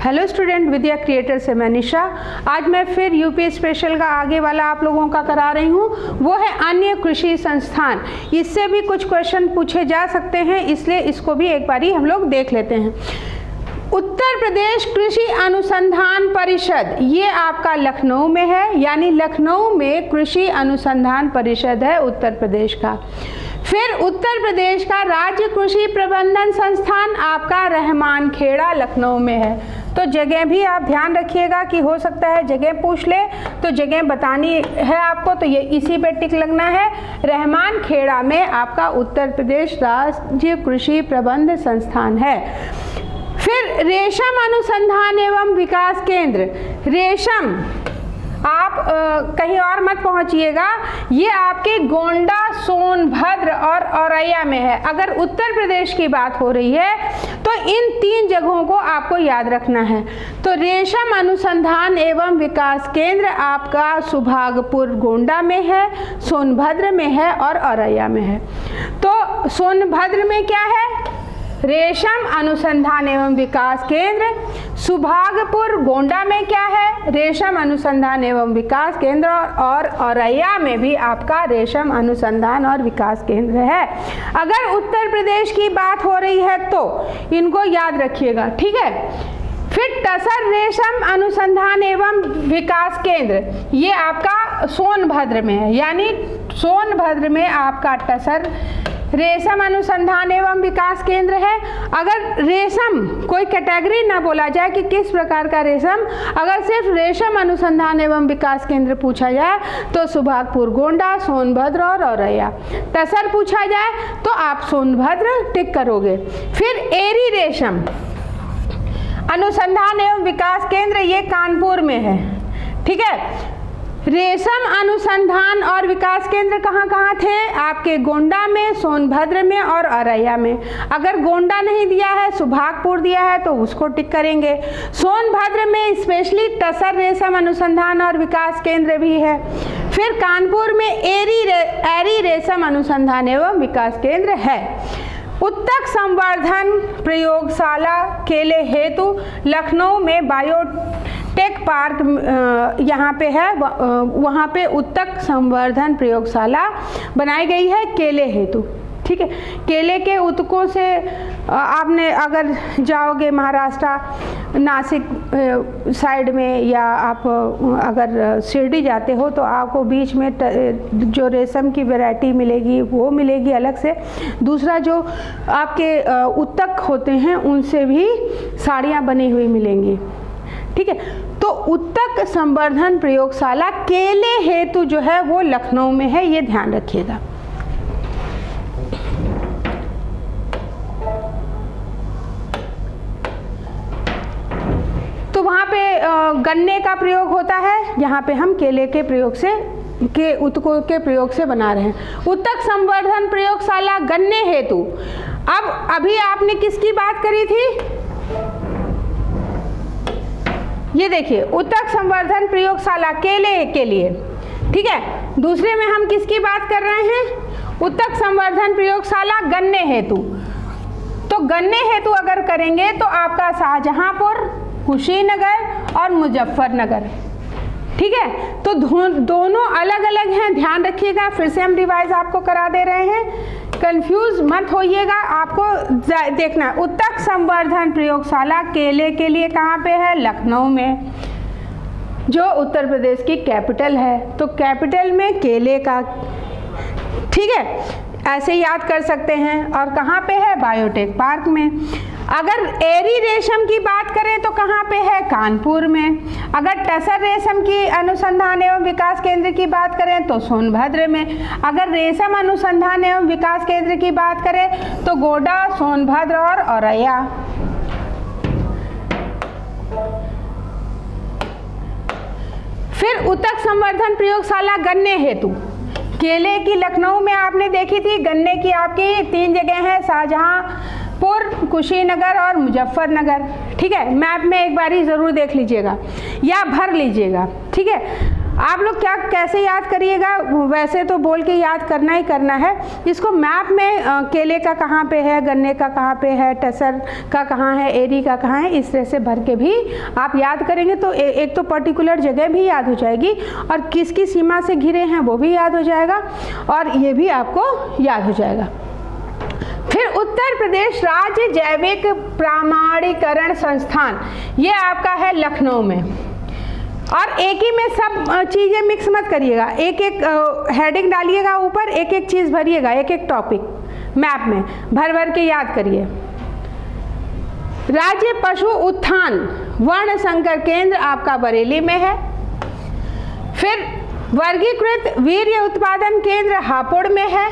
Hello student, विद्या creator से मैं निशा। आज मैं फिर यूपी स्पेशल का आगे वाला आप लोगों का करा रही हूँ, वो है अन्य कृषि संस्थान। इससे भी कुछ क्वेश्चन पूछे जा सकते हैं, इसलिए इसको भी एक बारी हम लोग देख लेते हैं। उत्तर प्रदेश कृषि अनुसंधान परिषद, ये आपका लखनऊ में है, यानी लखनऊ में कृषि अनुसंधान परिषद है उत्तर प्रदेश का। फिर उत्तर प्रदेश का राज्य कृषि प्रबंधन संस्थान आपका रहमान खेड़ा लखनऊ में है। तो जगह भी आप ध्यान रखिएगा कि हो सकता है जगह पूछ ले, तो जगह बतानी है आपको, तो ये इसी पे टिक लगना है। रहमान खेड़ा में आपका उत्तर प्रदेश राज्य कृषि प्रबंध संस्थान है। फिर रेशम अनुसंधान एवं विकास केंद्र, रेशम आप कहीं और मत पहुंचिएगा, ये आपके गोंडा, सोनभद्र और औरैया में है। अगर उत्तर प्रदेश की बात हो रही है तो इन तीन जगहों को आपको याद रखना है। तो रेशम अनुसंधान एवं विकास केंद्र आपका सुभागपुर गोंडा में है, सोनभद्र में है और औरैया में है। तो सोनभद्र में क्या है? रेशम अनुसंधान एवं विकास केंद्र। सुभागपुर गोंडा में क्या है? रेशम अनुसंधान एवं विकास केंद्र। और औरैया में भी आपका रेशम अनुसंधान और विकास केंद्र है। अगर उत्तर प्रदेश की बात हो रही है तो इनको याद रखिएगा, ठीक है। फिर टसर रेशम अनुसंधान एवं विकास केंद्र, ये आपका सोनभद्र में है, यानी सोनभद्र में आपका टसर रेशम अनुसंधान एवं विकास केंद्र है। अगर रेशम कोई कैटेगरी ना बोला जाए कि किस प्रकार का रेशम, अगर सिर्फ रेशम अनुसंधान एवं विकास केंद्र पूछा जाए तो सुभागपुर गोंडा, सोनभद्र और औरैया। टसर पूछा जाए तो आप सोनभद्र टिक करोगे। फिर एरी रेशम अनुसंधान एवं विकास केंद्र, ये कानपुर में है, ठीक है। रेशम अनुसंधान और विकास केंद्र कहाँ कहाँ थे? आपके गोंडा में, सोनभद्र में और औरैया में। अगर गोंडा नहीं दिया है, सुभागपुर दिया है तो उसको टिक करेंगे। सोनभद्र में स्पेशली टसर रेशम अनुसंधान और विकास केंद्र भी है। फिर कानपुर में एरी रेशम अनुसंधान एवं विकास केंद्र है। उत्तक संवर्धन प्रयोगशाला केले हेतु लखनऊ में बायोटेक पार्क यहाँ पे है, वहाँ पे उत्तक संवर्धन प्रयोगशाला बनाई गई है केले हेतु, ठीक है। केले के उत्तकों से आपने अगर जाओगे महाराष्ट्र नासिक साइड में, या आप अगर शिरडी जाते हो तो आपको बीच में जो रेशम की वैरायटी मिलेगी वो मिलेगी अलग से। दूसरा जो आपके उत्तक होते हैं उनसे भी साड़ियाँ बनी हुई मिलेंगी, ठीक है। तो उत्तक संवर्धन प्रयोगशाला केले हेतु जो है वो लखनऊ में है, ये ध्यान रखिएगा। तो वहाँ पे गन्ने का प्रयोग होता है, यहाँ पे हम केले के प्रयोग से उत्तकों के प्रयोग से बना रहे हैं। उत्तक संवर्धन प्रयोगशाला गन्ने हेतु। अब अभी आपने किसकी बात करी थी? ये देखिए, उत्तक संवर्धन प्रयोगशाला केले के लिए, ठीक है। दूसरे में हम किसकी बात कर रहे हैं? उत्तक संवर्धन प्रयोगशाला गन्ने हेतु। तो गन्ने हेतु अगर करेंगे तो आपका शाहजहांपुर, कुशीनगर और मुजफ्फरनगर, ठीक है। तो दोनों अलग अलग हैं, ध्यान रखिएगा। फिर से हम रिवाइज आपको करा दे रहे हैं, कंफ्यूज मत होइएगा। आपको देखना, उत्तक संवर्धन प्रयोगशाला केले के लिए कहाँ पे है? लखनऊ में, जो उत्तर प्रदेश की कैपिटल है। तो कैपिटल में केले का, ठीक है, ऐसे याद कर सकते हैं। और कहाँ पे है? बायोटेक पार्क में। अगर एरी रेशम की बात करें तो कहाँ पे है? कानपुर में। अगर टसर रेशम की अनुसंधान एवं विकास केंद्र की बात करें तो सोनभद्र में। अगर रेशम अनुसंधान एवं विकास केंद्र की बात करें तो गोंडा, सोनभद्र और औरैया। फिर उत्तक संवर्धन प्रयोगशाला गन्ने हेतु, केले की लखनऊ में आपने देखी थी, गन्ने की आपकी तीन जगह है, शाहजहांपुर, कुशीनगर और मुजफ्फरनगर, ठीक है। मैप में एक बारी ज़रूर देख लीजिएगा या भर लीजिएगा, ठीक है। आप लोग क्या कैसे याद करिएगा, वैसे तो बोल के याद करना ही करना है। इसको मैप में केले का कहाँ पे है, गन्ने का कहाँ पे है, टसर का कहाँ है, एरी का कहाँ है, इस तरह से भर के भी आप याद करेंगे तो एक तो पर्टिकुलर जगह भी याद हो जाएगी और किसकी सीमा से घिरे हैं वो भी याद हो जाएगा और ये भी आपको याद हो जाएगा। फिर उत्तर प्रदेश राज्य जैविक प्रमाणीकरण संस्थान, ये आपका है लखनऊ में। और एक ही में सब चीज़ें मिक्स मत करिएगा, एक एक हेडिंग डालिएगा ऊपर, एक एक चीज़ भरिएगा, एक एक टॉपिक मैप में भर भर के याद करिए। राज्य पशु उत्थान वर्ण संकर केंद्र आपका बरेली में है। फिर वर्गीकृत वीर्य उत्पादन केंद्र हापुड़ में है।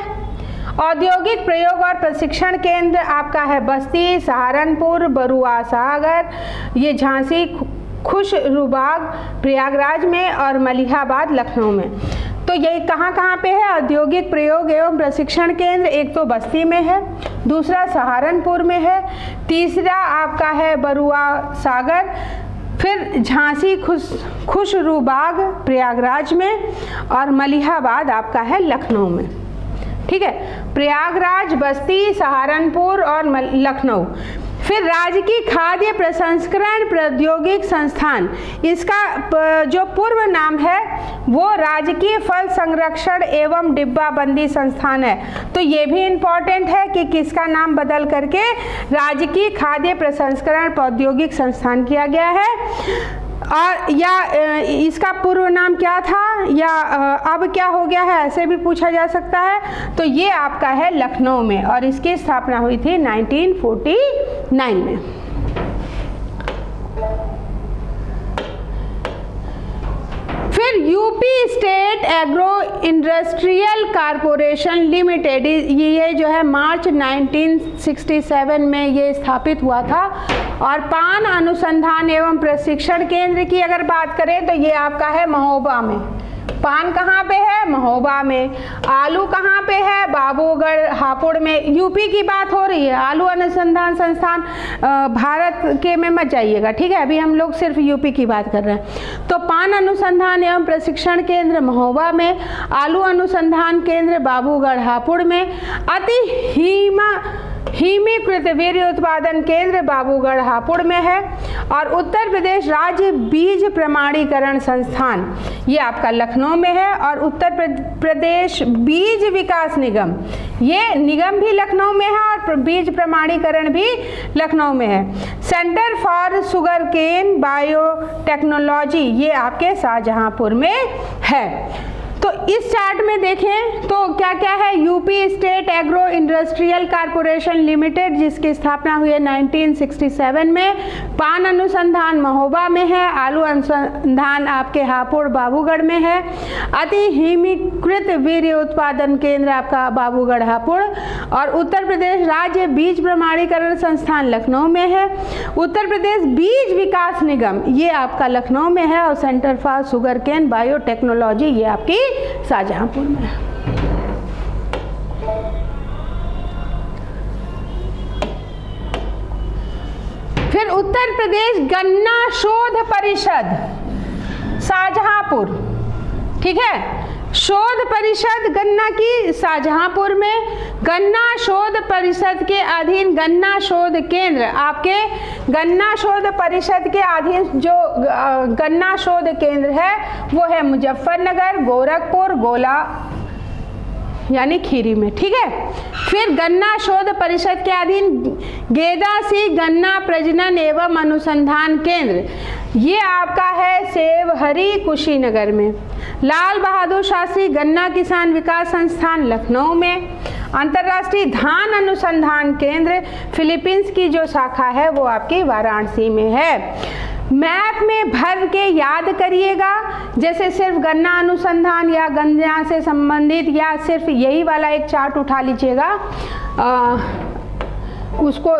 औद्योगिक प्रयोग और प्रशिक्षण केंद्र आपका है बस्ती, सहारनपुर, बरुआ सागर, ये झांसी, खुशरूबाग प्रयागराज में और मलिहाबाद लखनऊ में। तो ये कहाँ कहाँ पे है औद्योगिक प्रयोग एवं प्रशिक्षण केंद्र? एक तो बस्ती में है, दूसरा सहारनपुर में है, तीसरा आपका है बरुआ सागर, फिर झांसी खुशरूबाग प्रयागराज में और मलिहाबाद आपका है लखनऊ में। ठीक है, प्रयागराज, बस्ती, सहारनपुर और लखनऊ। फिर राजकीय खाद्य प्रसंस्करण प्रौद्योगिक संस्थान, इसका जो पूर्व नाम है वो राजकीय फल संरक्षण एवं डिब्बाबंदी संस्थान है। तो ये भी इम्पॉर्टेंट है कि किसका नाम बदल करके राजकीय खाद्य प्रसंस्करण प्रौद्योगिक संस्थान किया गया है, और या इसका पूर्व नाम क्या था या अब क्या हो गया है, ऐसे भी पूछा जा सकता है। तो ये आपका है लखनऊ में और इसकी स्थापना हुई थी 1949 में। फिर UP state agro industrial corporation limited, ये जो है मार्च 1967 में ये स्थापित हुआ था। और पान अनुसंधान एवं प्रशिक्षण केंद्र की अगर बात करें तो ये आपका है महोबा में। पान कहाँ पे है? महोबा में। आलू कहाँ पे है? बाबूगढ़ हापुड़ में। यूपी की बात हो रही है, आलू अनुसंधान संस्थान भारत के में मत जाइएगा, ठीक है, अभी हम लोग सिर्फ यूपी की बात कर रहे हैं। तो पान अनुसंधान एवं प्रशिक्षण केंद्र महोबा में, आलू अनुसंधान केंद्र बाबूगढ़ हापुड़ में, हिमीकृत वीर्य उत्पादन केंद्र बाबूगढ़ हापुड़ में है। और उत्तर प्रदेश राज्य बीज प्रमाणीकरण संस्थान ये आपका लखनऊ में है। और उत्तर प्रदेश बीज विकास निगम, ये निगम भी लखनऊ में है और बीज प्रमाणीकरण भी लखनऊ में है। Centre for sugar cane biotechnology ये आपके शाहजहांपुर में है। तो इस चार्ट में देखें तो क्या क्या है, UP state agro industrial corporation limited जिसकी स्थापना हुई है 1967 में, पान अनुसंधान महोबा में है, आलू अनुसंधान आपके हापुड़ बाबूगढ़ में है, अति हिमीकृत वीर्य उत्पादन केंद्र आपका बाबूगढ़ हापुड़, और उत्तर प्रदेश राज्य बीज प्रमाणीकरण संस्थान लखनऊ में है। उत्तर प्रदेश बीज विकास निगम ये आपका लखनऊ में है और centre for sugar cane biotechnology ये आपकी शाहजहांपुर में है। फिर उत्तर प्रदेश गन्ना शोध परिषद शाहजहांपुर, ठीक है, शोध परिषद गन्ना की शाहजहांपुर में। गन्ना शोध परिषद के अधीन गन्ना शोध केंद्र आपके गन्ना शोध परिषद के अधीन जो गन्ना शोध केंद्र है वो है मुजफ्फरनगर, गोरखपुर, गोला यानी खीरी में, ठीक है। फिर गन्ना शोध परिषद के अधीन गेदासी गन्ना प्रजनन एवं अनुसंधान केंद्र ये आपका है सेवहरी कुशीनगर में। लाल बहादुर शास्त्री गन्ना किसान विकास संस्थान लखनऊ में। अंतर्राष्ट्रीय धान अनुसंधान केंद्र फिलीपींस की जो शाखा है वो आपकी वाराणसी में है। मैप में भर के याद करिएगा, जैसे सिर्फ गन्ना अनुसंधान या गन्ना से संबंधित या सिर्फ यही वाला एक चार्ट उठा लीजिएगा, उसको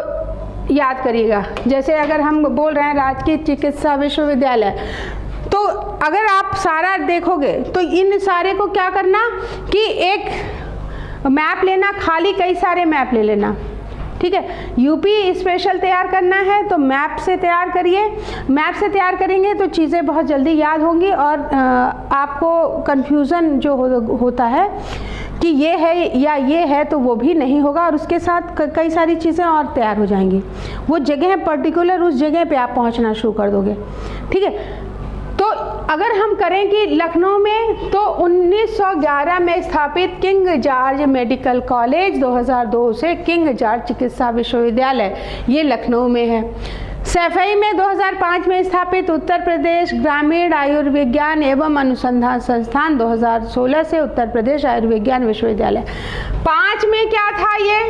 याद करिएगा। जैसे अगर हम बोल रहे हैं राजकीय चिकित्सा विश्वविद्यालय, तो अगर आप सारा देखोगे तो इन सारे को क्या करना कि एक मैप लेना, खाली कई सारे मैप ले लेना, ठीक है। यूपी स्पेशल तैयार करना है तो मैप से तैयार करिए, मैप से तैयार करेंगे तो चीज़ें बहुत जल्दी याद होंगी और आपको कन्फ्यूज़न जो होता है कि ये है या ये है तो वो भी नहीं होगा, और उसके साथ कई सारी चीज़ें और तैयार हो जाएंगी। वो जगह पर्टिकुलर उस जगह पे आप पहुंचना शुरू कर दोगे, ठीक है। तो अगर हम करें कि लखनऊ में तो 1911 में स्थापित किंग जॉर्ज मेडिकल कॉलेज, 2002 से किंग जॉर्ज चिकित्सा विश्वविद्यालय ये लखनऊ में है। सैफई में 2005 में स्थापित उत्तर प्रदेश ग्रामीण आयुर्विज्ञान एवं अनुसंधान संस्थान, 2016 से उत्तर प्रदेश आयुर्विज्ञान विश्वविद्यालय। 5 में क्या था ये?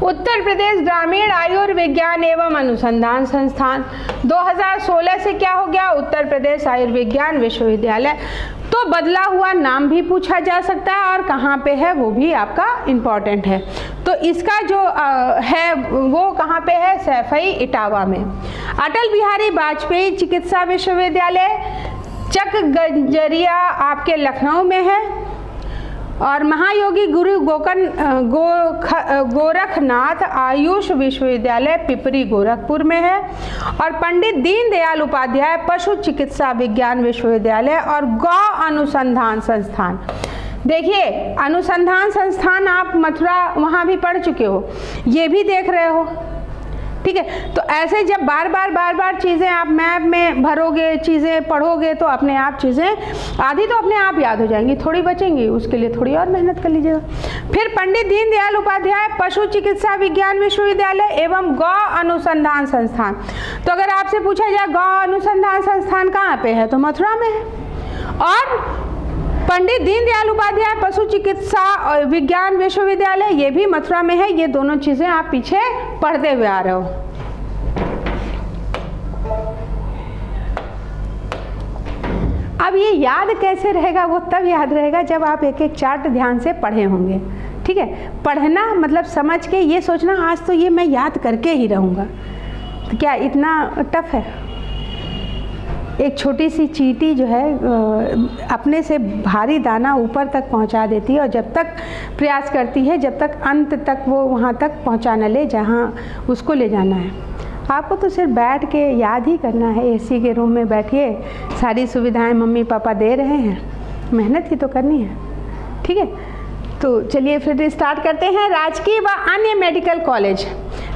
उत्तर प्रदेश ग्रामीण आयुर्विज्ञान एवं अनुसंधान संस्थान। 2016 से क्या हो गया? उत्तर प्रदेश आयुर्विज्ञान विश्वविद्यालय। तो बदला हुआ नाम भी पूछा जा सकता है और कहाँ पे है वो भी आपका इम्पॉर्टेंट है। तो इसका जो है वो कहाँ पे है? सैफई इटावा में। अटल बिहारी वाजपेयी चिकित्सा विश्वविद्यालय चक गंजरिया आपके लखनऊ में है, और महायोगी गुरु गोरखनाथ आयुष विश्वविद्यालय पिपरी गोरखपुर में है, और पंडित दीनदयाल उपाध्याय पशु चिकित्सा विज्ञान विश्वविद्यालय और गौ अनुसंधान संस्थान। देखिए अनुसंधान संस्थान आप मथुरा वहाँ भी पढ़ चुके हो, ये भी देख रहे हो, ठीक है। तो ऐसे जब बार बार चीज़ें आप मैप में भरोगे, चीज़ें पढ़ोगे तो अपने आप चीज़ें आधी तो अपने आप याद हो जाएंगी, थोड़ी बचेंगी, उसके लिए थोड़ी और मेहनत कर लीजिएगा। फिर पंडित दीनदयाल उपाध्याय पशु चिकित्सा विज्ञान विश्वविद्यालय एवं गौ अनुसंधान संस्थान। तो अगर आपसे पूछा जाए गौ अनुसंधान संस्थान कहाँ पे है, तो मथुरा में है। और पंडित दीनदयाल उपाध्याय पशु चिकित्सा विज्ञान विश्वविद्यालय ये भी मथुरा में है। ये दोनों चीज़ें आप पीछे पढ़ते हुए आ रहे हो। अब ये याद कैसे रहेगा? वो तब याद रहेगा जब आप एक एक चार्ट ध्यान से पढ़े होंगे, ठीक है। पढ़ना मतलब समझ के, ये सोचना आज तो ये मैं याद करके ही रहूँगा, तो क्या इतना टफ है? एक छोटी सी चींटी जो है अपने से भारी दाना ऊपर तक पहुंचा देती है, और जब तक प्रयास करती है जब तक अंत तक वो वहां तक पहुंचा न ले जहां उसको ले जाना है। आपको तो सिर्फ बैठ के याद ही करना है। एसी के रूम में बैठिए, सारी सुविधाएं मम्मी पापा दे रहे हैं, मेहनत ही तो करनी है, ठीक है। तो चलिए फिर स्टार्ट करते हैं। राजकीय व अन्य मेडिकल कॉलेज।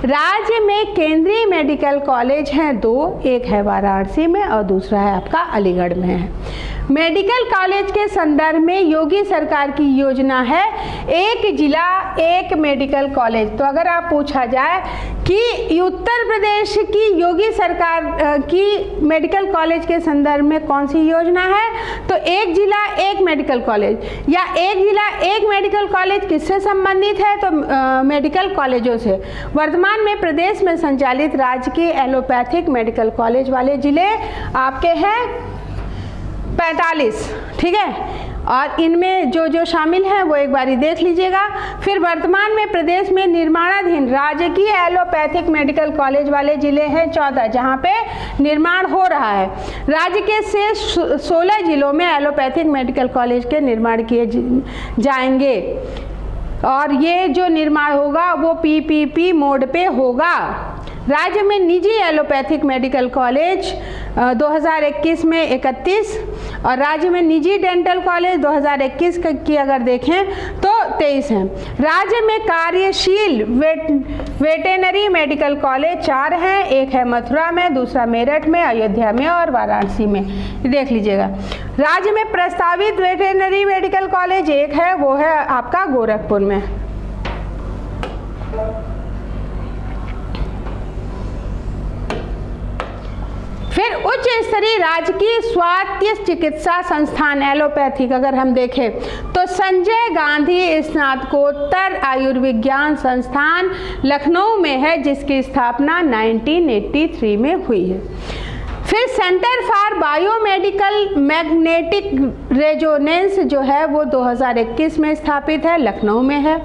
राज्य में केंद्रीय मेडिकल कॉलेज हैं 2, एक है वाराणसी में और दूसरा है आपका अलीगढ़ में है। मेडिकल कॉलेज के संदर्भ में योगी सरकार की योजना है एक जिला एक मेडिकल कॉलेज। तो अगर आप पूछा जाए कि उत्तर प्रदेश की योगी सरकार की मेडिकल कॉलेज के संदर्भ में कौन सी योजना है, तो एक जिला एक मेडिकल कॉलेज, या एक जिला एक मेडिकल कॉलेज किससे संबंधित है, तो मेडिकल कॉलेजों से। वर्तमान में प्रदेश में संचालित राजकीय एलोपैथिक मेडिकल कॉलेज वाले जिले आपके हैं 45, ठीक है। और इनमें जो जो शामिल हैं वो एक बारी देख लीजिएगा। फिर वर्तमान में प्रदेश में निर्माणाधीन राजकीय एलोपैथिक मेडिकल कॉलेज वाले जिले हैं 14, जहां पे निर्माण हो रहा है। राज्य के शेष 16 जिलों में एलोपैथिक मेडिकल कॉलेज के निर्माण किए जाएंगे, और ये जो निर्माण होगा वो PPP मोड पे होगा। राज्य में निजी एलोपैथिक मेडिकल कॉलेज 2021 में 31, और राज्य में निजी डेंटल कॉलेज 2021 की अगर देखें तो 23 हैं। राज्य में कार्यशील वेटेनरी मेडिकल कॉलेज 4 हैं, एक है मथुरा में, दूसरा मेरठ में, अयोध्या में और वाराणसी में, देख लीजिएगा। राज्य में प्रस्तावित वेटेनरी मेडिकल कॉलेज एक है, वो है आपका गोरखपुर में। फिर उच्च स्तरीय राजकीय स्वायत्त चिकित्सा संस्थान एलोपैथिक अगर हम देखें तो संजय गांधी स्नातकोत्तर आयुर्विज्ञान संस्थान लखनऊ में है, जिसकी स्थापना 1983 में हुई है। फिर centre for biomedical magnetic resonance जो है वो 2021 में स्थापित है, लखनऊ में है।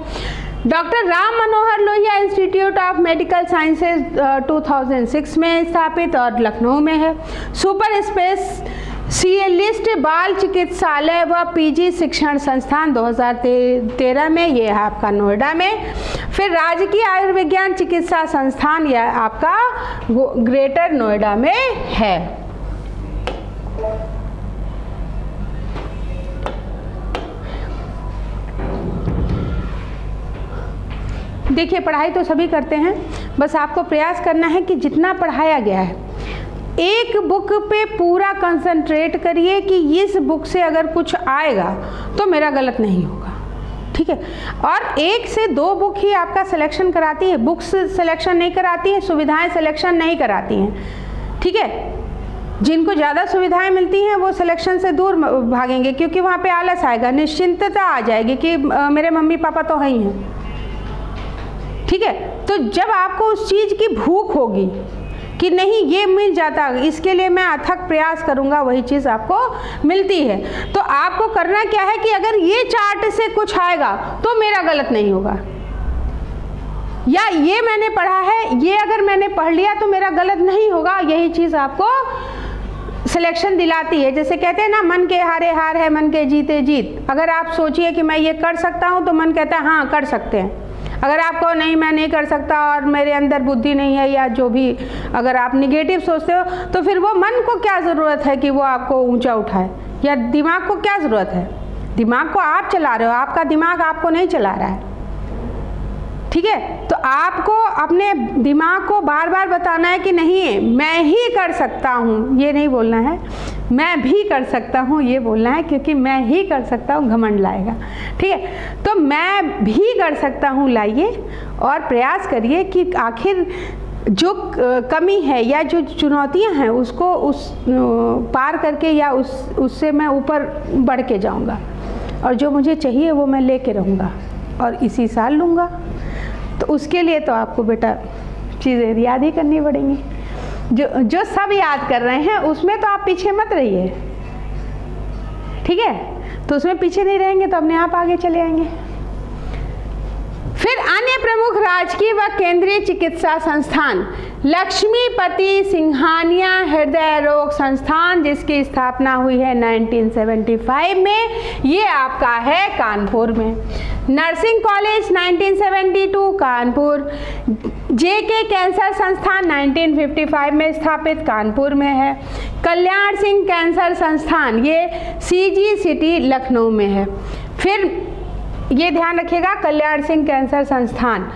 Doctor Ram Manohar Lohia institute of medical sciences 2006 में स्थापित और लखनऊ में है। सुपर स्पेशलिस्ट बाल चिकित्सालय व PG शिक्षण संस्थान 2013 में, ये है आपका नोएडा में। फिर राजकीय आयुर्विज्ञान चिकित्सा संस्थान यह आपका ग्रेटर नोएडा में है। देखिए पढ़ाई तो सभी करते हैं, बस आपको प्रयास करना है कि जितना पढ़ाया गया है एक बुक पे पूरा कंसंट्रेट करिए कि इस बुक से अगर कुछ आएगा तो मेरा गलत नहीं होगा, ठीक है। और 1 से 2 बुक ही आपका सिलेक्शन कराती है, बुक्स सिलेक्शन नहीं कराती है, सुविधाएं सिलेक्शन नहीं कराती हैं, ठीक है। जिनको ज़्यादा सुविधाएं मिलती हैं वो सिलेक्शन से दूर भागेंगे क्योंकि वहाँ पे आलस आएगा, निश्चिंतता आ जाएगी कि मेरे मम्मी पापा तो हैं ही हैं, ठीक है। तो जब आपको उस चीज़ की भूख होगी कि नहीं ये मिल जाता, इसके लिए मैं अथक प्रयास करूंगा, वही चीज़ आपको मिलती है। तो आपको करना क्या है कि अगर ये चार्ट से कुछ आएगा तो मेरा गलत नहीं होगा, या ये मैंने पढ़ा है, ये अगर मैंने पढ़ लिया तो मेरा गलत नहीं होगा, यही चीज़ आपको सिलेक्शन दिलाती है। जैसे कहते हैं ना, मन के हारे हार है, मन के जीते जीत। अगर आप सोचिए कि मैं ये कर सकता हूँ तो मन कहता है हाँ कर सकते हैं। अगर आपको नहीं मैं नहीं कर सकता और मेरे अंदर बुद्धि नहीं है या जो भी अगर आप निगेटिव सोचते हो तो फिर वो मन को क्या ज़रूरत है कि वो आपको ऊंचा उठाए, या दिमाग को क्या ज़रूरत है? दिमाग को आप चला रहे हो, आपका दिमाग आपको नहीं चला रहा है, ठीक है। तो आपको अपने दिमाग को बार बार बताना है कि नहीं मैं ही कर सकता हूँ, ये नहीं बोलना है मैं भी कर सकता हूँ, ये बोलना है, क्योंकि मैं ही कर सकता हूँ घमंड लाएगा, ठीक है। तो मैं भी कर सकता हूँ लाइए और प्रयास करिए कि आखिर जो कमी है या जो चुनौतियाँ हैं उसको पार करके या उससे मैं ऊपर बढ़ के जाऊँगा, और जो मुझे चाहिए वो मैं लेके रहूँगा और इसी साल लूँगा। तो उसके लिए तो आपको बेटा चीज़ें याद ही करनी पड़ेंगी। जो सब याद कर रहे हैं उसमें तो आप पीछे मत रहिए, ठीक है। तो उसमें पीछे नहीं रहेंगे तो अपने आप आगे चले आएंगे। फिर अन्य प्रमुख राजकीय व केंद्रीय चिकित्सा संस्थान, लक्ष्मीपति सिंघानिया हृदय रोग संस्थान, जिसकी स्थापना हुई है 1975 में, ये आपका है कानपुर में। Nursing college 1972 Kanpur. JK cancer संस्थान 1955 में स्थापित कानपुर में है। कल्याण सिंह कैंसर संस्थान ये सीजी सिटी लखनऊ में है। फिर ये ध्यान रखिएगा कल्याण सिंह कैंसर संस्थान।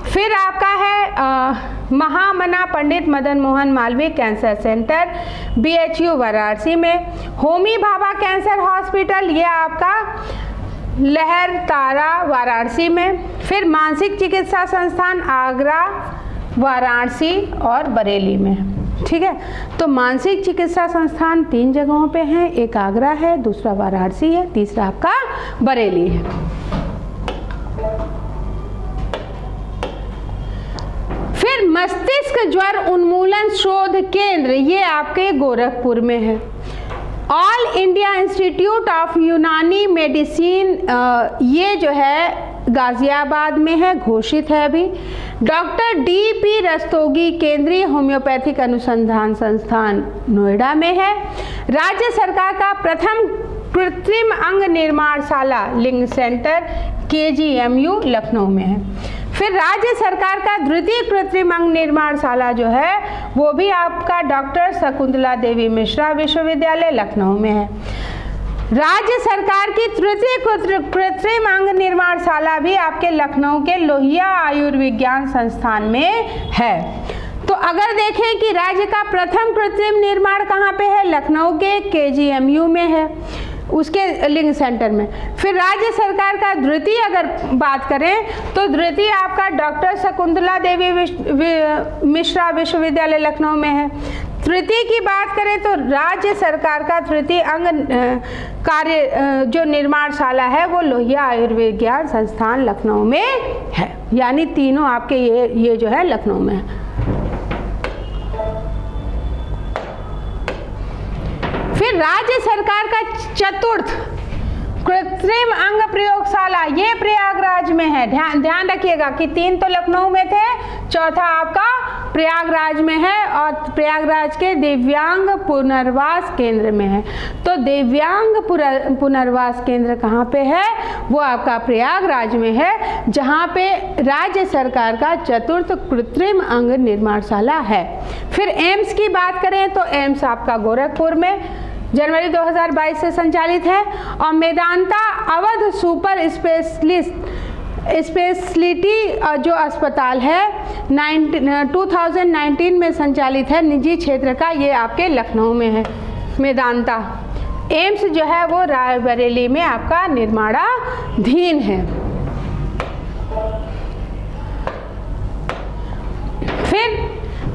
फिर आपका है महामना Pandit Madan Mohan Malaviya cancer centre BHU Varanasi में। होमी भाभा कैंसर हॉस्पिटल ये आपका लहर तारा वाराणसी में। फिर मानसिक चिकित्सा संस्थान आगरा, वाराणसी और बरेली में, ठीक है। तो मानसिक चिकित्सा संस्थान 3 जगहों पे हैं, एक आगरा है, दूसरा वाराणसी है, तीसरा आपका बरेली है। फिर मस्तिष्क ज्वर उन्मूलन शोध केंद्र ये आपके गोरखपुर में है। ऑल इंडिया इंस्टीट्यूट ऑफ यूनानी मेडिसिन ये जो है गाजियाबाद में है, घोषित है अभी। डॉक्टर DP रस्तोगी केंद्रीय होम्योपैथिक अनुसंधान संस्थान नोएडा में है। राज्य सरकार का प्रथम कृत्रिम अंग निर्माणशाला लिंग सेंटर KGMU लखनऊ में है। फिर राज्य सरकार का द्वितीय कृत्रिम अंग निर्माणशाला जो है वो भी आपका डॉक्टर शकुंतला देवी मिश्रा विश्वविद्यालय लखनऊ में है। राज्य सरकार की तृतीय कृत्रिम अंग निर्माणशाला भी आपके लखनऊ के लोहिया आयुर्विज्ञान संस्थान में है। तो अगर देखें कि राज्य का प्रथम कृत्रिम निर्माण कहाँ पे है, लखनऊ के KGMU में है, उसके लिंग सेंटर में। फिर राज्य सरकार का द्वितीय अगर बात करें तो द्वितीय आपका डॉक्टर शकुंतला देवी मिश्रा विश्वविद्यालय लखनऊ में है। तृतीय की बात करें तो राज्य सरकार का तृतीय अंग कार्य जो निर्माणशाला है वो लोहिया आयुर्विज्ञान संस्थान लखनऊ में है। यानी तीनों आपके ये जो है लखनऊ में है। फिर राज्य सरकार का चतुर्थ कृत्रिम अंग प्रयोगशाला ये प्रयागराज में है। ध्यान रखिएगा कि 3 तो लखनऊ में थे, चौथा आपका प्रयागराज में है और प्रयागराज के दिव्यांग पुनर्वास केंद्र में है। तो दिव्यांग पुनर्वास केंद्र कहाँ पे है? वो आपका प्रयागराज में है, जहाँ पे राज्य सरकार का 4th कृत्रिम अंग निर्माणशाला है। फिर एम्स की बात करें तो एम्स आपका गोरखपुर में जनवरी 2022 से संचालित है। और मेदांता अवध सुपर स्पेशलिटी जो अस्पताल है 2019 में संचालित है, निजी क्षेत्र का, ये आपके लखनऊ में है मेदांता। एम्स जो है वो रायबरेली में आपका निर्माणाधीन है। फिर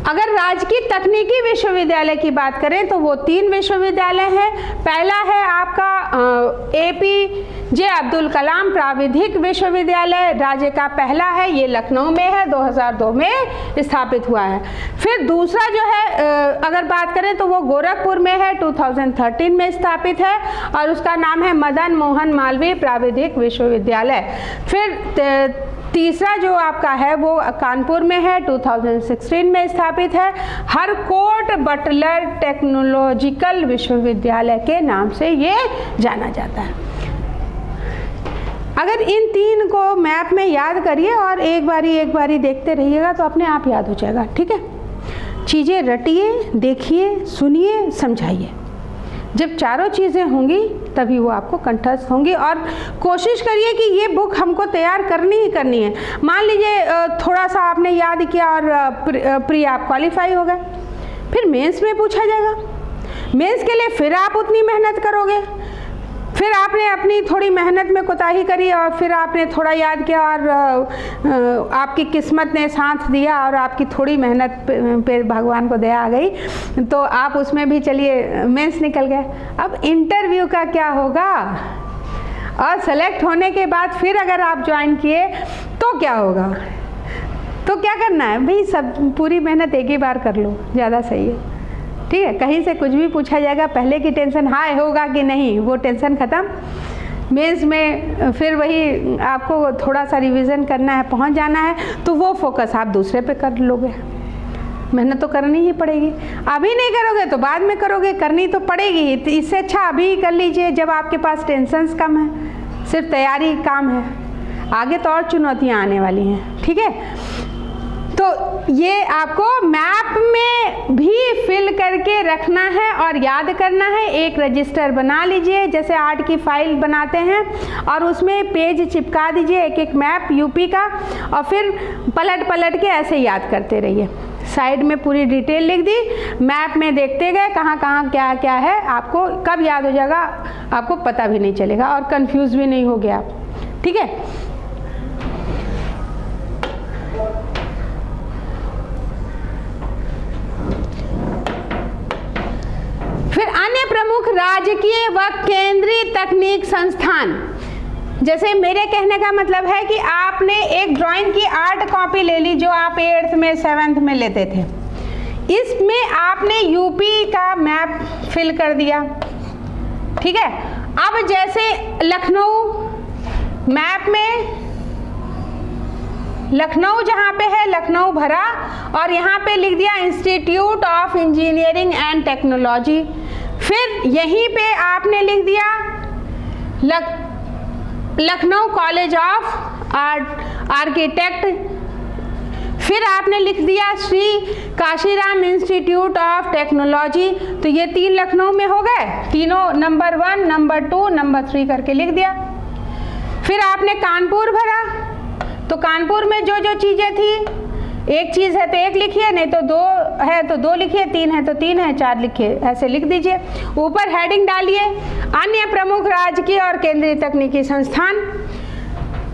अगर राजकीय तकनीकी विश्वविद्यालय की बात करें तो वो 3 विश्वविद्यालय हैं। पहला है आपका APJ अब्दुल कलाम प्राविधिक विश्वविद्यालय, राज्य का पहला है, ये लखनऊ में है, 2002 में स्थापित हुआ है। फिर दूसरा जो है अगर बात करें तो वो गोरखपुर में है, 2013 में स्थापित है और उसका नाम है मदन मोहन मालवीय प्राविधिक विश्वविद्यालय। फिर तीसरा जो आपका है वो कानपुर में है, 2016 में स्थापित है, हरकोट बटलर टेक्नोलॉजिकल विश्वविद्यालय के नाम से ये जाना जाता है। अगर इन 3 को मैप में याद करिए और एक बारी देखते रहिएगा तो अपने आप याद हो जाएगा, ठीक है। चीज़ें रटिए, देखिए, सुनिए, समझाइए। जब चारों चीज़ें होंगी तभी वो आपको कंठस्थ होंगी। और कोशिश करिए कि ये बुक हमको तैयार करनी ही करनी है। मान लीजिए थोड़ा सा आपने याद किया और प्री आप क्वालिफाई हो गए, फिर मेंस में पूछा जाएगा। मेंस के लिए फिर आप उतनी मेहनत करोगे, फिर आपने अपनी थोड़ी मेहनत में कोताही करी और फिर आपने थोड़ा याद किया और आपकी किस्मत ने साथ दिया और आपकी थोड़ी मेहनत पे भगवान को दया आ गई तो आप उसमें भी चलिए मेंस निकल गए। अब इंटरव्यू का क्या होगा? और सेलेक्ट होने के बाद फिर अगर आप ज्वाइन किए तो क्या होगा? तो क्या करना है भाई, सब पूरी मेहनत एक ही बार कर लो, ज़्यादा सही है, ठीक है। कहीं से कुछ भी पूछा जाएगा, पहले की टेंशन हाय होगा कि नहीं, वो टेंशन ख़त्म। मेंस में फिर वही आपको थोड़ा सा रिवीजन करना है, पहुंच जाना है, तो वो फोकस आप दूसरे पे कर लोगे। मेहनत तो करनी ही पड़ेगी, अभी नहीं करोगे तो बाद में करोगे, करनी तो पड़ेगी ही। तो इससे अच्छा अभी कर लीजिए जब आपके पास टेंशन्स कम है, सिर्फ तैयारी काम है, आगे तो और चुनौतियाँ आने वाली हैं, ठीक है। तो ये आपको मैप में भी फिल करके रखना है और याद करना है। एक रजिस्टर बना लीजिए, जैसे आर्ट की फाइल बनाते हैं, और उसमें पेज चिपका दीजिए एक एक मैप यूपी का, और फिर पलट पलट के ऐसे याद करते रहिए। साइड में पूरी डिटेल लिख दी, मैप में देखते गए कहाँ कहाँ क्या क्या है, आपको कब याद हो जाएगा आपको पता भी नहीं चलेगा और कंफ्यूज भी नहीं हो गया आप, ठीक है। फिर अन्य प्रमुख राजकीय व केंद्रीय तकनीक संस्थान, जैसे मेरे कहने का मतलब है कि आपने एक ड्राइंग की आर्ट कॉपी ले ली जो आप 8th में 7th में लेते थे, इसमें आपने यूपी का मैप फिल कर दिया, ठीक है। अब जैसे लखनऊ मैप में लखनऊ जहाँ पे है लखनऊ भरा और यहाँ पे लिख दिया institute of engineering and technology, फिर यहीं पे आपने लिख दिया लखनऊ कॉलेज ऑफ आर्किटेक्ट, फिर आपने लिख दिया Shri Kashiram institute of technology. तो ये 3 लखनऊ में हो गए, तीनों नंबर 1, नंबर 2, नंबर 3 करके लिख दिया। फिर आपने कानपुर भरा, तो कानपुर में जो जो चीज़ें थी, एक चीज़ है तो 1 लिखिए, नहीं तो 2 है तो 2 लिखिए, 3 है तो 3 है, 4 लिखिए, ऐसे लिख दीजिए। ऊपर हेडिंग डालिए अन्य प्रमुख राजकीय और केंद्रीय तकनीकी संस्थान।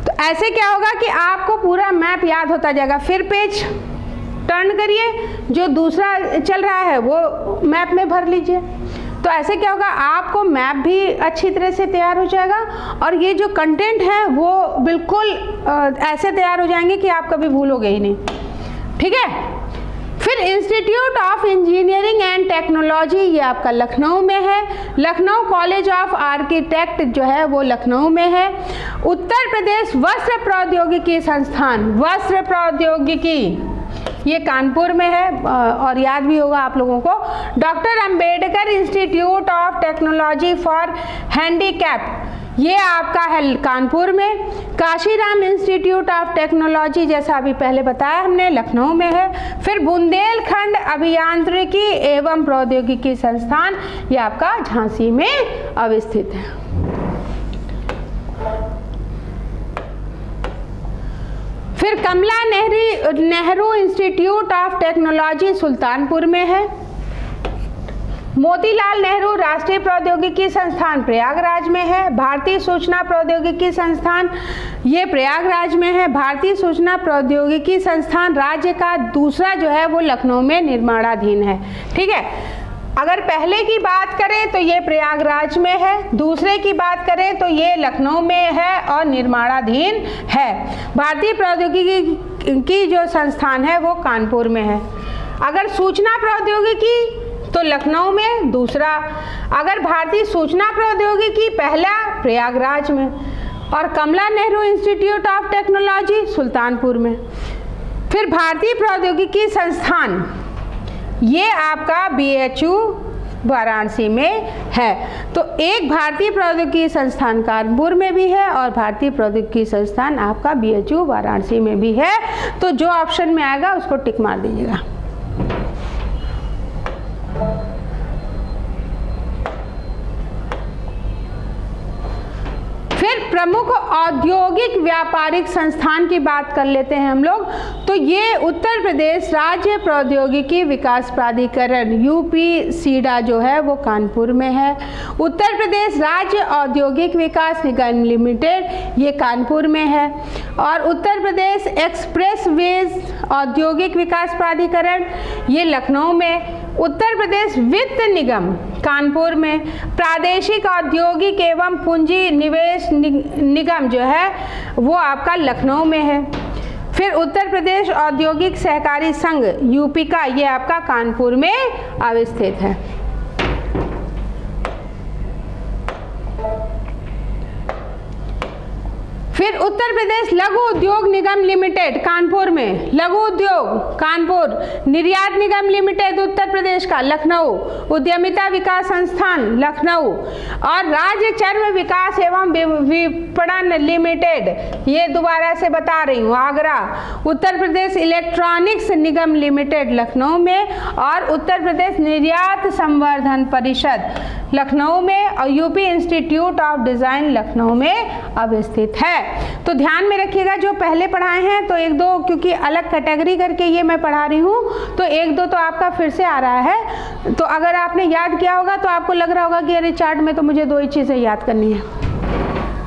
तो ऐसे क्या होगा कि आपको पूरा मैप याद होता जाएगा। फिर पेज टर्न करिए, जो दूसरा चल रहा है वो मैप में भर लीजिए। तो ऐसे क्या होगा, आपको मैप भी अच्छी तरह से तैयार हो जाएगा और ये जो कंटेंट है वो बिल्कुल ऐसे तैयार हो जाएंगे कि आप कभी भूलोगे ही नहीं, ठीक है। फिर institute of engineering and technology, ये आपका लखनऊ में है। लखनऊ कॉलेज ऑफ आर्किटेक्ट जो है वो लखनऊ में है। उत्तर प्रदेश वस्त्र प्रौद्योगिकी संस्थान, वस्त्र प्रौद्योगिकी, ये कानपुर में है और याद भी होगा आप लोगों को। Doctor Ambedkar institute of technology for handicap, ये आपका है कानपुर में। काशीराम इंस्टीट्यूट ऑफ टेक्नोलॉजी, जैसा अभी पहले बताया हमने, लखनऊ में है। फिर बुंदेलखंड अभियांत्रिकी एवं प्रौद्योगिकी संस्थान, ये आपका झांसी में अवस्थित है। फिर Kamla Nehru institute of technology Sultanpur में है। मोतीलाल नेहरू राष्ट्रीय प्रौद्योगिकी संस्थान प्रयागराज में है। भारतीय सूचना प्रौद्योगिकी संस्थान, ये प्रयागराज में है। भारतीय सूचना प्रौद्योगिकी संस्थान राज्य का दूसरा जो है वो लखनऊ में निर्माणाधीन है। ठीक है, अगर पहले की बात करें तो ये प्रयागराज में है, दूसरे की बात करें तो ये लखनऊ में है और निर्माणाधीन है। भारतीय प्रौद्योगिकी की जो संस्थान है वो कानपुर में है। अगर सूचना प्रौद्योगिकी तो लखनऊ में, दूसरा। अगर भारतीय सूचना प्रौद्योगिकी पहला प्रयागराज में, और Kamla Nehru institute of technology Sultanpur में। फिर भारतीय प्रौद्योगिकी संस्थान, ये आपका BHU वाराणसी में है। तो एक भारतीय प्रौद्योगिकी संस्थान कानपुर में भी है और भारतीय प्रौद्योगिकी संस्थान आपका BHU वाराणसी में भी है। तो जो ऑप्शन में आएगा उसको टिक मार दीजिएगा। फिर प्रमुख औद्योगिक व्यापारिक संस्थान की बात कर लेते हैं हम लोग। तो ये उत्तर प्रदेश राज्य प्रौद्योगिकी विकास प्राधिकरण UP-SIDA जो है वो कानपुर में है। उत्तर प्रदेश राज्य औद्योगिक विकास निगम लिमिटेड, ये कानपुर में है। और उत्तर प्रदेश एक्सप्रेसवेज औद्योगिक विकास प्राधिकरण, ये लखनऊ में। उत्तर प्रदेश वित्त निगम कानपुर में। प्रादेशिक औद्योगिक एवं पूंजी निवेश निगम जो है वो आपका लखनऊ में है। फिर उत्तर प्रदेश औद्योगिक सहकारी संघ UP का, ये आपका कानपुर में अवस्थित है। फिर उत्तर प्रदेश लघु उद्योग निगम लिमिटेड कानपुर में, लघु उद्योग कानपुर। निर्यात निगम लिमिटेड उत्तर प्रदेश का लखनऊ। उद्यमिता विकास संस्थान लखनऊ। और राज्य चर्म विकास एवं विपणन लिमिटेड, ये दोबारा से बता रही हूँ, आगरा। उत्तर प्रदेश इलेक्ट्रॉनिक्स निगम लिमिटेड लखनऊ में। और उत्तर प्रदेश निर्यात संवर्धन परिषद लखनऊ में। और UP institute of design Lucknow में अवस्थित है। तो ध्यान में रखिएगा, जो पहले पढ़ाए हैं तो एक दो, क्योंकि अलग कैटेगरी करके ये मैं पढ़ा रही हूँ, तो एक दो तो आपका फिर से आ रहा है। तो अगर आपने याद किया होगा तो आपको लग रहा होगा कि अरे चार्ट में तो मुझे दो ही चीज़ें याद करनी है।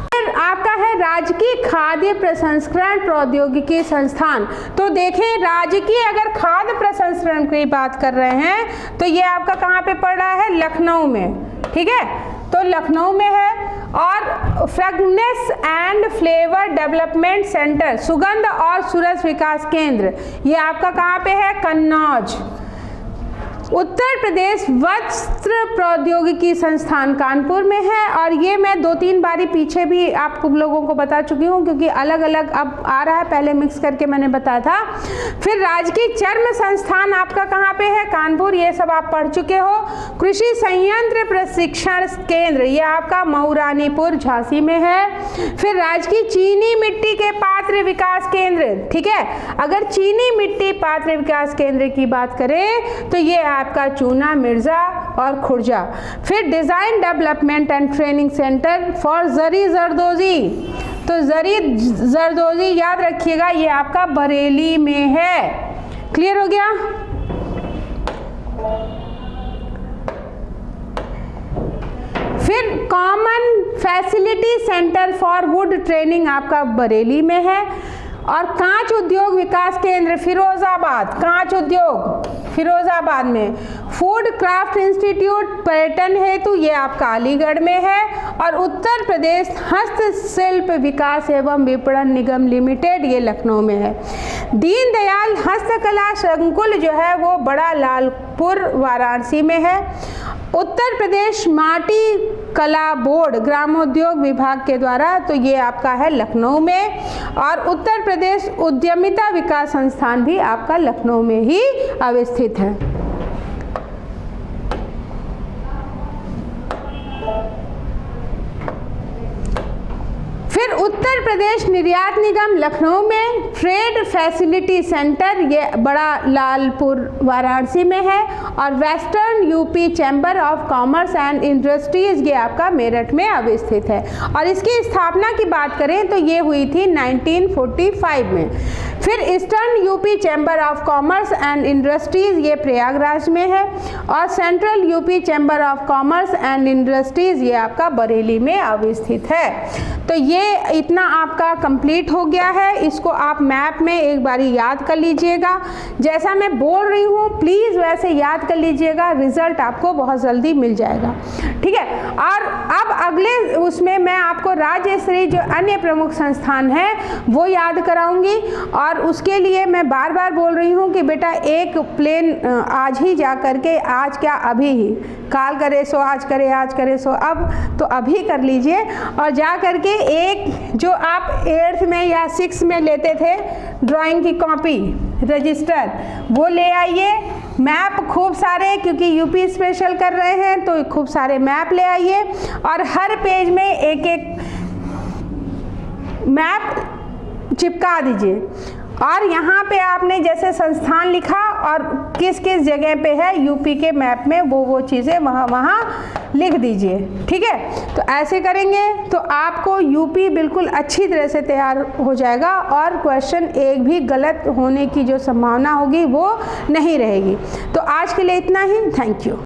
फिर आपका है राजकीय खाद्य प्रसंस्करण प्रौद्योगिकी संस्थान। तो देखें, राजकीय अगर खाद्य प्रसंस्करण की बात कर रहे हैं तो ये आपका कहाँ पे पड़ रहा है? लखनऊ में। ठीक है, तो लखनऊ में है। और fragrance and flavour development centre, सुगंध और सुरस विकास केंद्र, ये आपका कहाँ पे है? कन्नौज। उत्तर प्रदेश वस्त्र प्रौद्योगिकी संस्थान कानपुर में है। और ये मैं 2-3 बारी पीछे भी आप लोगों को बता चुकी हूँ, क्योंकि अलग अलग अब आ रहा है, पहले मिक्स करके मैंने बताया था। फिर राजकीय चर्म संस्थान आपका कहाँ पे है? कानपुर, ये सब आप पढ़ चुके हो। कृषि संयंत्र प्रशिक्षण केंद्र, ये आपका मऊरानीपुर झांसी में है। फिर राजकीय चीनी मिट्टी के पात्र विकास केंद्र, ठीक है, अगर चीनी मिट्टी पात्र विकास केंद्र की बात करें तो ये आपका चूना, मिर्जा और खुर्जा। फिर design development and training centre for zari zardozi, तो जरी जरदोजी याद रखिएगा, ये आपका बरेली में है। क्लियर हो गया? फिर common facility centre for would training आपका बरेली में है। और कांच उद्योग विकास केंद्र फिरोजाबाद, कांच उद्योग फिरोजाबाद में। फूड क्राफ्ट इंस्टीट्यूट पर्यटन हेतु ये आपका अलीगढ़ में है। और उत्तर प्रदेश हस्तशिल्प विकास एवं विपणन निगम लिमिटेड ये लखनऊ में है। दीनदयाल हस्तकला संकुल जो है वो बड़ा लालपुर वाराणसी में है। उत्तर प्रदेश माटी कला बोर्ड ग्रामोद्योग विभाग के द्वारा, तो ये आपका है लखनऊ में। और उत्तर प्रदेश उद्यमिता विकास संस्थान भी आपका लखनऊ में ही अवस्थित है। फिर उत्तर प्रदेश निर्यात निगम लखनऊ में। ट्रेड फैसिलिटी सेंटर ये बड़ा लालपुर वाराणसी में है। और western UP chamber of commerce and industries ये आपका मेरठ में अवस्थित है। और इसकी स्थापना की बात करें तो ये हुई थी 1945 में। फिर eastern UP chamber of commerce and industries ये प्रयागराज में है। और central UP chamber of commerce and industries ये आपका बरेली में अवस्थित है। तो ये इतना आपका कंप्लीट हो गया है। इसको आप मैप में एक बारी याद कर लीजिएगा। जैसा मैं बोल रही हूँ प्लीज़ वैसे याद कर लीजिएगा, रिजल्ट आपको बहुत जल्दी मिल जाएगा। ठीक है। और अब अगले उसमें मैं आपको राज्य स्तरीय जो अन्य प्रमुख संस्थान हैं वो याद कराऊंगी। और उसके लिए मैं बार बार बोल रही हूँ कि बेटा एक प्लेन आज ही जा करके, आज क्या अभी ही, काल करे सो आज करे, आज करे सो अब, तो अभी कर लीजिए। और जा करके एक जो आप 8th में या 6th में लेते थे ड्राइंग की कॉपी, रजिस्टर, वो ले आइए। मैप खूब सारे, क्योंकि यूपी स्पेशल कर रहे हैं तो खूब सारे मैप ले आइए। और हर पेज में एक एक मैप चिपका दीजिए। और यहाँ पे आपने जैसे संस्थान लिखा और किस किस जगह पे है यूपी के मैप में वो चीज़ें वहाँ लिख दीजिए। ठीक है। तो ऐसे करेंगे तो आपको यूपी बिल्कुल अच्छी तरह से तैयार हो जाएगा और क्वेश्चन एक भी गलत होने की जो संभावना होगी वो नहीं रहेगी। तो आज के लिए इतना ही। Thank you.